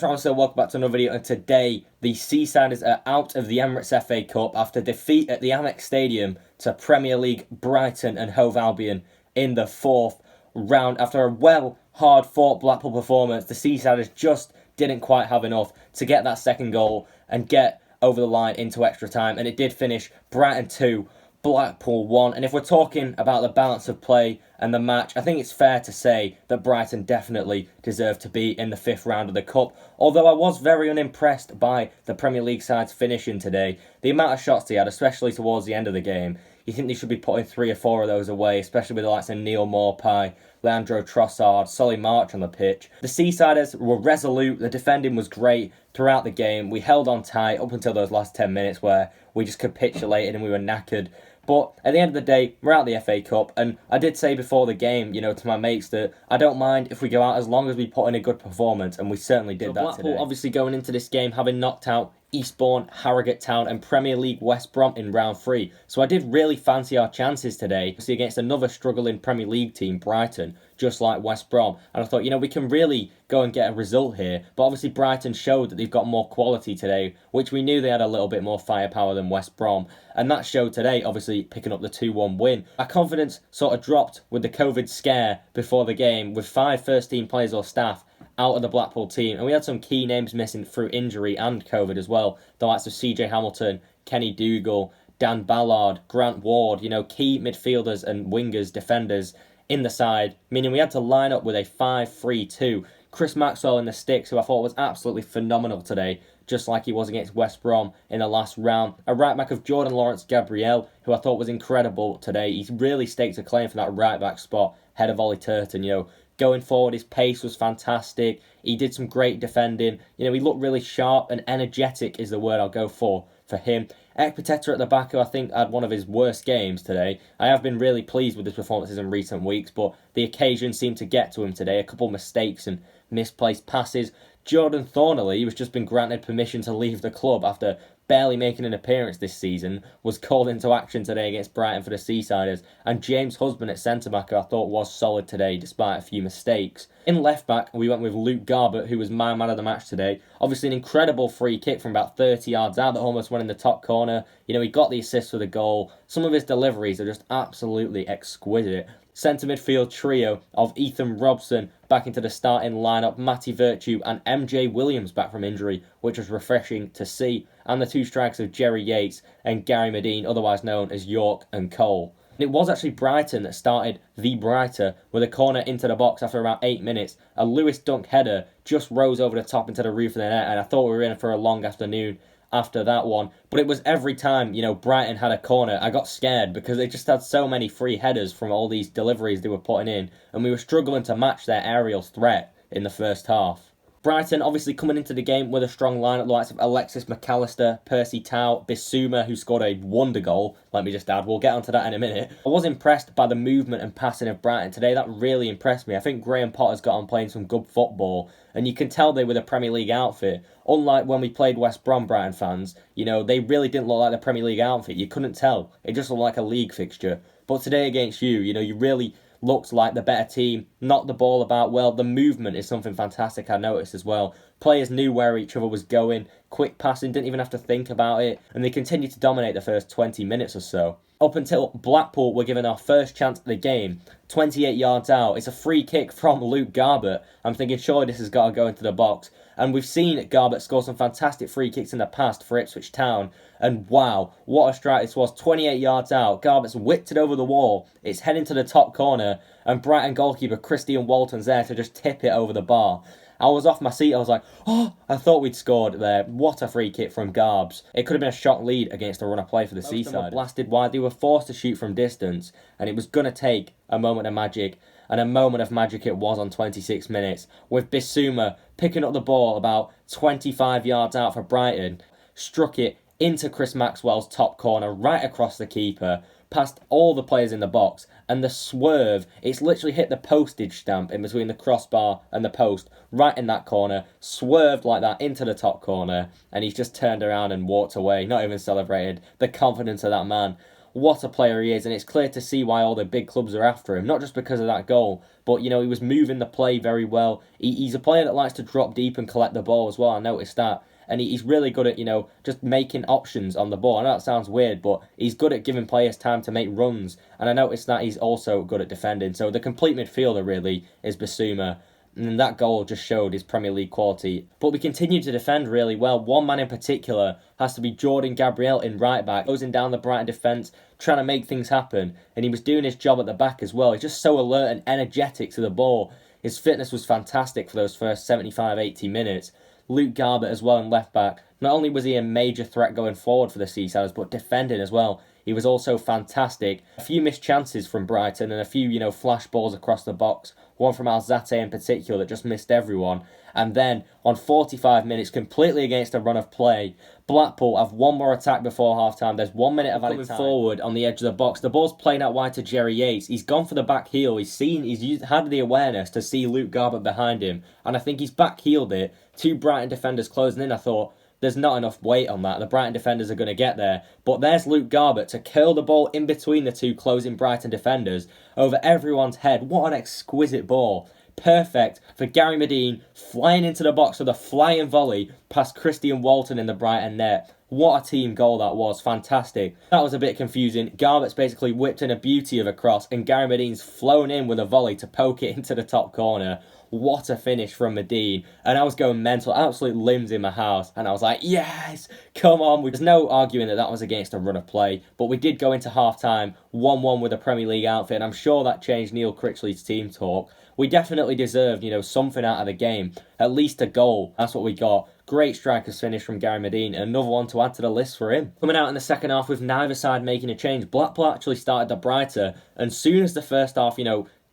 What's wrong, so welcome back to another video, and today the Seasiders are out of the Emirates FA Cup after defeat at the Amex Stadium to Premier League Brighton and Hove Albion in the fourth round. After a hard-fought Blackpool performance, the Seasiders just didn't quite have enough to get that second goal and get over the line into extra time, and it did finish Brighton 2, Blackpool 1. And if we're talking about the balance of play and the match, I think it's fair to say that Brighton definitely deserved to be in the fifth round of the Cup. Although I was very unimpressed by the Premier League side's finishing today. The amount of shots they had, especially towards the end of the game, you think they should be putting 3 or 4 of those away, especially with the likes of Neil Maupay, Leandro Trossard, Solly March on the pitch. The Seasiders were resolute, the defending was great throughout the game. We held on tight up until those last 10 minutes where we just capitulated and we were knackered. But at the end of the day, we're out of the FA Cup, and I did say before the game, to my mates that I don't mind if we go out as long as we put in a good performance, and we certainly did that Blackpool today. Obviously going into this game having knocked out Eastbourne, Harrogate Town and Premier League West Brom in round 3. So I did really fancy our chances today against another struggling Premier League team, Brighton, just like West Brom. And I thought, we can really go and get a result here. But obviously Brighton showed that they've got more quality today, which we knew they had a little bit more firepower than West Brom. And that showed today, obviously picking up the 2-1 win. Our confidence sort of dropped with the COVID scare before the game, with 5 first-team players or staff out of the Blackpool team, and we had some key names missing through injury and COVID as well. The likes of CJ Hamilton, Kenny Dougal, Dan Ballard, Grant Ward, key midfielders and wingers, defenders in the side, meaning we had to line up with a 5-3-2. Chris Maxwell in the sticks, who I thought was absolutely phenomenal today, just like he was against West Brom in the last round. A right back of Jordan Lawrence Gabriel, who I thought was incredible today. He really staked a claim for that right back spot, head of Ollie Turton, Going forward, his pace was fantastic. He did some great defending. He looked really sharp and energetic is the word I'll go for him. Ekpiteta at the back, who I think had one of his worst games today. I have been really pleased with his performances in recent weeks, but the occasion seemed to get to him today. A couple of mistakes and misplaced passes. Jordan Thornley, who has just been granted permission to leave the club after barely making an appearance this season, was called into action today against Brighton for the Seasiders. And James Husband at centre-back, who I thought was solid today despite a few mistakes. In left-back, we went with Luke Garbett, who was my man of the match today. Obviously an incredible free kick from about 30 yards out that almost went in the top corner. He got the assist for the goal. Some of his deliveries are just absolutely exquisite. Centre midfield trio of Ethan Robson back into the starting lineup, Matty Virtue and MJ Williams back from injury, which was refreshing to see, and the 2 strikers of Jerry Yates and Gary Medine, otherwise known as York and Cole. It was actually Brighton that started the brighter with a corner into the box after about 8 minutes. A Lewis Dunk header just rose over the top into the roof of the net, and I thought we were in for a long afternoon after that one. But it was every time, Brighton had a corner, I got scared because they just had so many free headers from all these deliveries they were putting in, and we were struggling to match their aerial threat in the first half. Brighton obviously coming into the game with a strong lineup, the likes of Alexis McAllister, Percy Tau, Bissouma, who scored a wonder goal, let me just add. We'll get onto that in a minute. I was impressed by the movement and passing of Brighton today. That really impressed me. I think Graham Potter's got on playing some good football, and you can tell they were the Premier League outfit. Unlike when we played West Brom, Brighton fans, they really didn't look like the Premier League outfit. You couldn't tell. It just looked like a league fixture. But today against you really looked like the better team, knocked the ball about well. The movement is something fantastic I noticed as well. Players knew where each other was going, quick passing, didn't even have to think about it, and they continued to dominate the first 20 minutes or so. Up until Blackpool were given our first chance at the game, 28 yards out. It's a free kick from Luke Garbett. I'm thinking, surely this has got to go into the box. And we've seen Garbett score some fantastic free kicks in the past for Ipswich Town. And wow, what a strike this was. 28 yards out. Garbett's whipped it over the wall. It's heading to the top corner. And Brighton goalkeeper Christian Walton's there to just tip it over the bar. I was off my seat. I was like, I thought we'd scored there. What a free kick from Garbs. It could have been a shock lead against a run of play for the Seaside. Blasted wide. They were forced to shoot from distance, and it was going to take a moment of magic. And a moment of magic it was on 26 minutes, with Bissouma picking up the ball about 25 yards out for Brighton, struck it into Chris Maxwell's top corner, right across the keeper, past all the players in the box, and the swerve, it's literally hit the postage stamp in between the crossbar and the post, right in that corner, swerved like that into the top corner, and he's just turned around and walked away, not even celebrated. The confidence of that man. what a player he is, and it's clear to see why all the big clubs are after him, not just because of that goal, but, he was moving the play very well. He's a player that likes to drop deep and collect the ball as well, I noticed that. And he's really good at, just making options on the ball. I know that sounds weird, but he's good at giving players time to make runs. And I noticed that he's also good at defending. So the complete midfielder, really, is Bissouma. And that goal just showed his Premier League quality. But we continue to defend really well. One man in particular has to be Jordan Gabriel in right back, closing down the Brighton defence, trying to make things happen. And he was doing his job at the back as well. He's just so alert and energetic to the ball. His fitness was fantastic for those first 75, 80 minutes. Luke Garbett as well in left back. Not only was he a major threat going forward for the Seasiders, but defending as well. He was also fantastic. A few missed chances from Brighton and a few, flash balls across the box. One from Alzate in particular that just missed everyone. And then, on 45 minutes, completely against a run of play, Blackpool have one more attack before half-time. There's 1 minute of added time. Forward on the edge of the box. The ball's playing out wide to Jerry Yates. He's gone for the back heel. He's had the awareness to see Luke Garbett behind him. And I think he's back-heeled it. Two Brighton defenders closing in. I thought, there's not enough weight on that. The Brighton defenders are going to get there. But there's Luke Garbett to curl the ball in between the two closing Brighton defenders over everyone's head. What an exquisite ball. Perfect for Gary Medine, flying into the box with a flying volley past Christian Walton in the Brighton net. What a team goal that was. Fantastic. That was a bit confusing. Garbett's basically whipped in a beauty of a cross and Gary Medine's flown in with a volley to poke it into the top corner. What a finish from Medine. And I was going mental, absolute limbs in my house. And I was like, yes, come on. There's no arguing that was against a run of play. But we did go into half-time 1-1 with a Premier League outfit. And I'm sure that changed Neil Critchley's team talk. We definitely deserved, something out of the game. At least a goal. That's what we got. Great striker's finish from Gary Medine. And another one to add to the list for him. Coming out in the second half with neither side making a change. Blackpool actually started the brighter. And soon as the first half,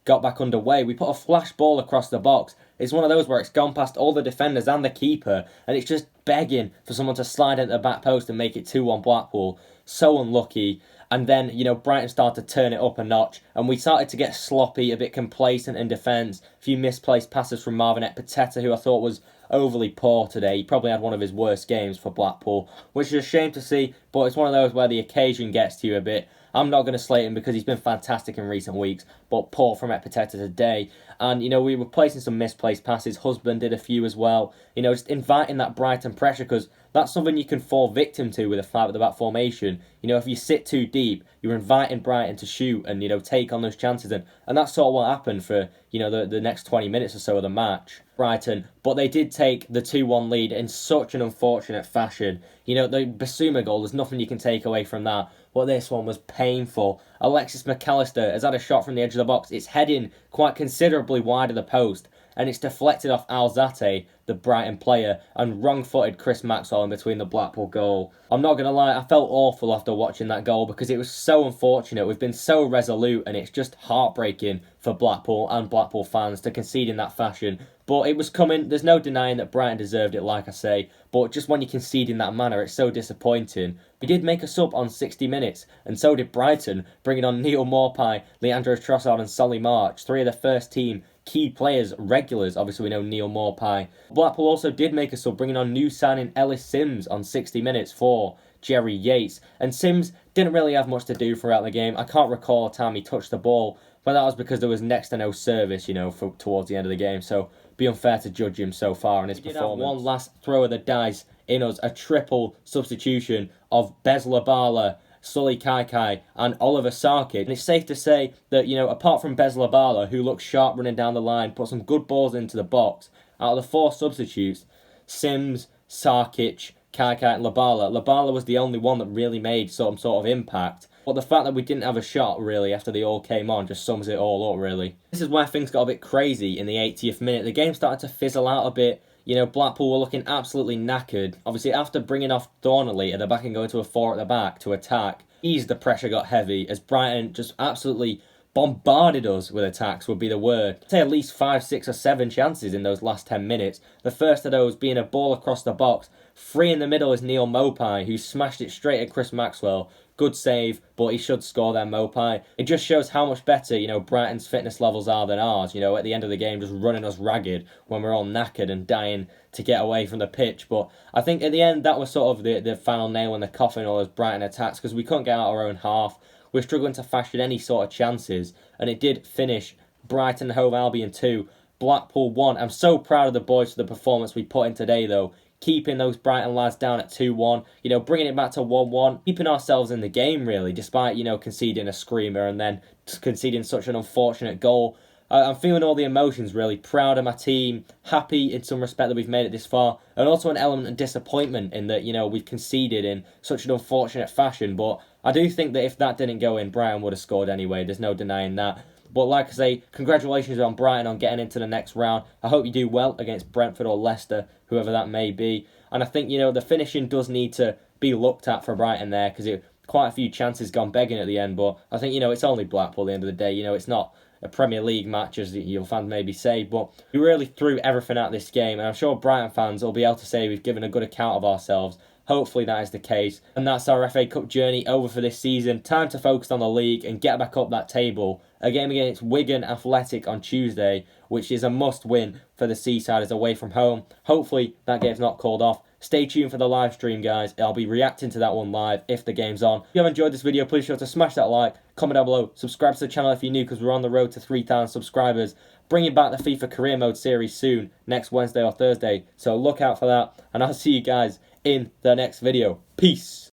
got back underway, we put a flash ball across the box. It's one of those where it's gone past all the defenders and the keeper, and it's just begging for someone to slide into the back post and make it 2-1 Blackpool. So unlucky. And then, Brighton started to turn it up a notch, and we started to get sloppy, a bit complacent in defence. A few misplaced passes from Marvin Ekpiteta, who I thought was overly poor today. He probably had one of his worst games for Blackpool, which is a shame to see, but it's one of those where the occasion gets to you a bit. I'm not going to slate him because he's been fantastic in recent weeks, but poor from Ekpiteta today. And, we were placing some misplaced passes. Husband did a few as well. Just inviting that Brighton pressure, because that's something you can fall victim to with a 5-at-the-back formation. If you sit too deep, you're inviting Brighton to shoot and, take on those chances. And that's sort of what happened for, the next 20 minutes or so of the match. Brighton, but they did take the 2-1 lead in such an unfortunate fashion. The Bissouma goal, there's nothing you can take away from that. But this one was painful. Alexis McAllister has had a shot from the edge of the box. It's heading quite considerably wide of the post, and it's deflected off Alzate, the Brighton player, and wrong-footed Chris Maxwell in between the Blackpool goal. I'm not going to lie, I felt awful after watching that goal because it was so unfortunate. We've been so resolute, and it's just heartbreaking for Blackpool and Blackpool fans to concede in that fashion. But it was coming. There's no denying that Brighton deserved it, like I say. But just when you concede in that manner, it's so disappointing. We did make a sub on 60 minutes, and so did Brighton, bringing on Neil Maupay, Leandro Trossard and Solly March, three of the first team key players, regulars. Obviously, we know Neil Maupay. Blackpool also did make a sub, bringing on new signing Ellis Sims on 60 minutes for Jerry Yates. And Sims didn't really have much to do throughout the game. I can't recall a time he touched the ball, but that was because there was next to no service, towards the end of the game. So be unfair to judge him so far in his performance. One last throw of the dice in us, a triple substitution of Bez Labala, Sully Kaikai and Oliver Sarkic. And it's safe to say that, apart from Bez Labala, who looked sharp running down the line, put some good balls into the box, out of the four substitutes, Sims, Sarkic, Kaikai and Labala was the only one that really made some sort of impact. But the fact that we didn't have a shot, really, after they all came on, just sums it all up, really. This is where things got a bit crazy in the 80th minute. The game started to fizzle out a bit. Blackpool were looking absolutely knackered. Obviously, after bringing off Thornley at the back and going to a 4 at the back to attack, the pressure got heavy as Brighton just absolutely bombarded us with attacks, would be the word. I'd say at least 5, 6 or 7 chances in those last 10 minutes. The first of those being a ball across the box. Free in the middle is Neil Maupay, who smashed it straight at Chris Maxwell. Good save, but he should score there, Mopai. It just shows how much better, Brighton's fitness levels are than ours. At the end of the game, just running us ragged when we're all knackered and dying to get away from the pitch. But I think at the end, that was sort of the final nail in the coffin, all those Brighton attacks, because we couldn't get out our own half. We're struggling to fashion any sort of chances, and it did finish Brighton Hove Albion 2, Blackpool 1. I'm so proud of the boys for the performance we put in today, though. Keeping those Brighton lads down at 2-1, bringing it back to 1-1, keeping ourselves in the game, really, despite, conceding a screamer and then conceding such an unfortunate goal. I'm feeling all the emotions, really. Proud of my team, happy in some respect that we've made it this far, and also an element of disappointment in that, we've conceded in such an unfortunate fashion. But I do think that if that didn't go in, Brighton would have scored anyway. There's no denying that. But like I say, congratulations on Brighton on getting into the next round. I hope you do well against Brentford or Leicester, whoever that may be. And I think, the finishing does need to be looked at for Brighton there, because quite a few chances gone begging at the end. But I think, it's only Blackpool at the end of the day. It's not a Premier League match, as your fans maybe say. But we really threw everything at this game. And I'm sure Brighton fans will be able to say we've given a good account of ourselves. Hopefully that is the case. And that's our FA Cup journey over for this season. Time to focus on the league and get back up that table. A game against Wigan Athletic on Tuesday, which is a must-win for the Seasiders away from home. Hopefully that game's not called off. Stay tuned for the live stream, guys. I'll be reacting to that one live if the game's on. If you have enjoyed this video, please be sure to smash that like, comment down below, subscribe to the channel if you're new, because we're on the road to 3,000 subscribers. Bringing back the FIFA Career Mode series soon, next Wednesday or Thursday. So look out for that, and I'll see you guys in the next video. Peace.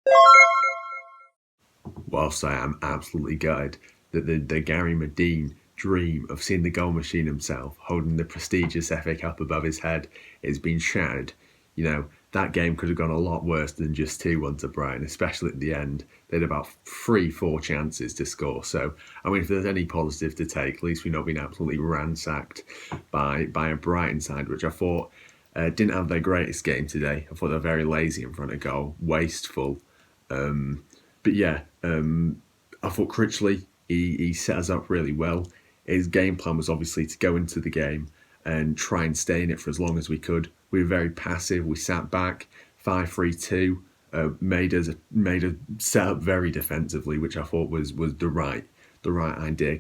Whilst I am absolutely gutted that the Gary Medine dream of seeing the goal machine himself holding the prestigious FA Cup above his head has been shattered, that game could have gone a lot worse than just 2-1 to Brighton, especially at the end. They had about 3-4 chances to score. So, if there's any positive to take, at least we've not been absolutely ransacked by a Brighton side, which I thought didn't have their greatest game today. I thought they were very lazy in front of goal, wasteful. But yeah, I thought Critchley, he set us up really well. His game plan was obviously to go into the game and try and stay in it for as long as we could. We were very passive. We sat back, 5-3-2, made a set up very defensively, which I thought was the right idea.